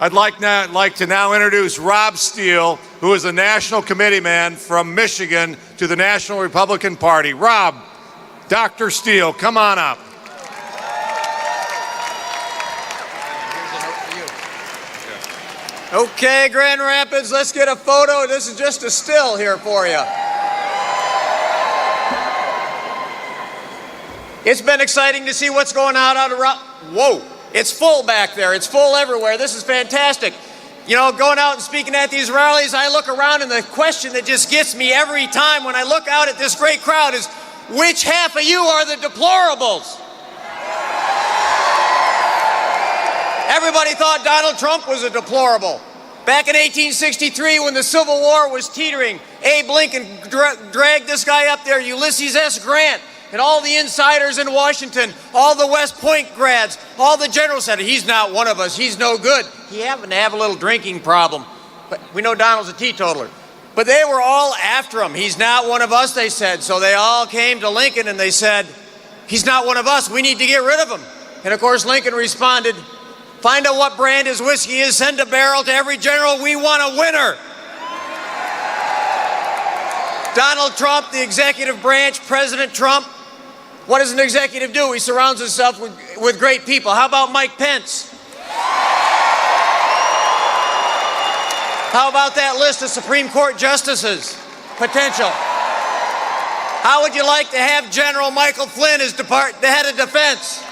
I'd like to now introduce Rob Steele, who is a national committeeman from Michigan to the National Republican Party. Rob, Dr. Steele, come on up. Okay, Grand Rapids, let's get a photo. This is just a still here for you. It's been exciting to see what's going on out around. Whoa, it's full back there. It's full everywhere. This is fantastic. You know, going out and speaking at these rallies, I look around and the question that just gets me every time when I look out at this great crowd is, which half of you are the deplorables? Everybody thought Donald Trump was a deplorable. Back in 1863, when the Civil War was teetering, Abe Lincoln dragged this guy up there, Ulysses S. Grant, and all the insiders in Washington, all the West Point grads, all the generals said, he's not one of us, he's no good. He happened to have a little drinking problem, but we know Donald's a teetotaler. But they were all after him. He's not one of us, they said. So they all came to Lincoln and they said, he's not one of us, we need to get rid of him. And of course, Lincoln responded, find out what brand his whiskey is, send a barrel to every general, we want a winner. Donald Trump, the executive branch, President Trump, what does an executive do? He surrounds himself with great people. How about Mike Pence? How about that list of Supreme Court justices? Potential. How would you like to have General Michael Flynn as the head of defense?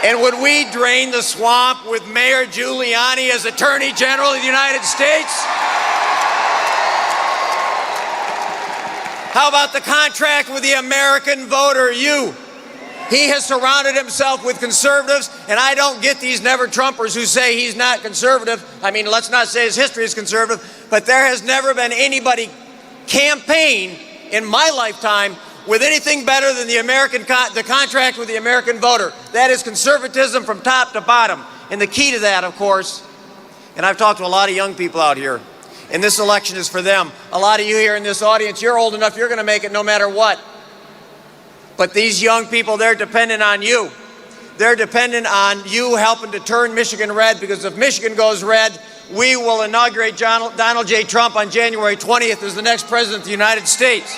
And would we drain the swamp with Mayor Giuliani as Attorney General of the United States? How about the contract with the American voter, you? He has surrounded himself with conservatives, and I don't get these never-Trumpers who say he's not conservative. I mean, let's not say his history is conservative, but there has never been anybody campaign in my lifetime with anything better than the contract with the American voter. That is conservatism from top to bottom. And the key to that, of course, and I've talked to a lot of young people out here, and this election is for them. A lot of you here in this audience, you're old enough, you're going to make it no matter what. But these young people, they're dependent on you. They're dependent on you helping to turn Michigan red, because if Michigan goes red, we will inaugurate Donald J. Trump on January 20th as the next president of the United States.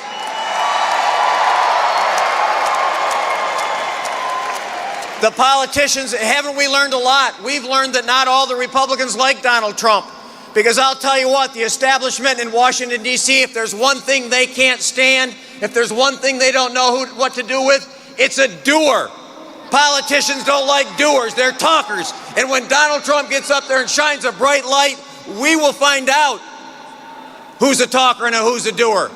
The politicians, haven't we learned a lot? We've learned that not all the Republicans like Donald Trump. Because I'll tell you what, the establishment in Washington, D.C., if there's one thing they can't stand, if there's one thing they don't know what to do with, it's a doer. Politicians don't like doers, they're talkers. And when Donald Trump gets up there and shines a bright light, we will find out who's a talker and who's a doer.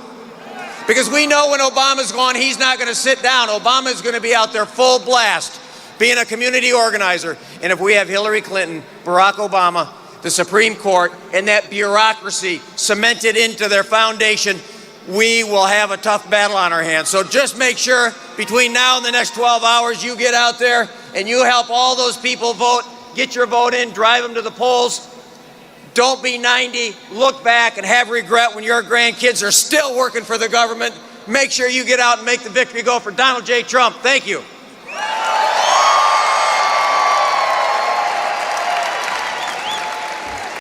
Because we know when Obama's gone, he's not going to sit down. Obama's going to be out there full blast, being a community organizer. And if we have Hillary Clinton, Barack Obama, the Supreme Court, and that bureaucracy cemented into their foundation, we will have a tough battle on our hands. So just make sure between now and the next 12 hours you get out there and you help all those people vote, get your vote in, drive them to the polls. Don't be 90, look back and have regret when your grandkids are still working for the government. Make sure you get out and make the victory go for Donald J. Trump. Thank you.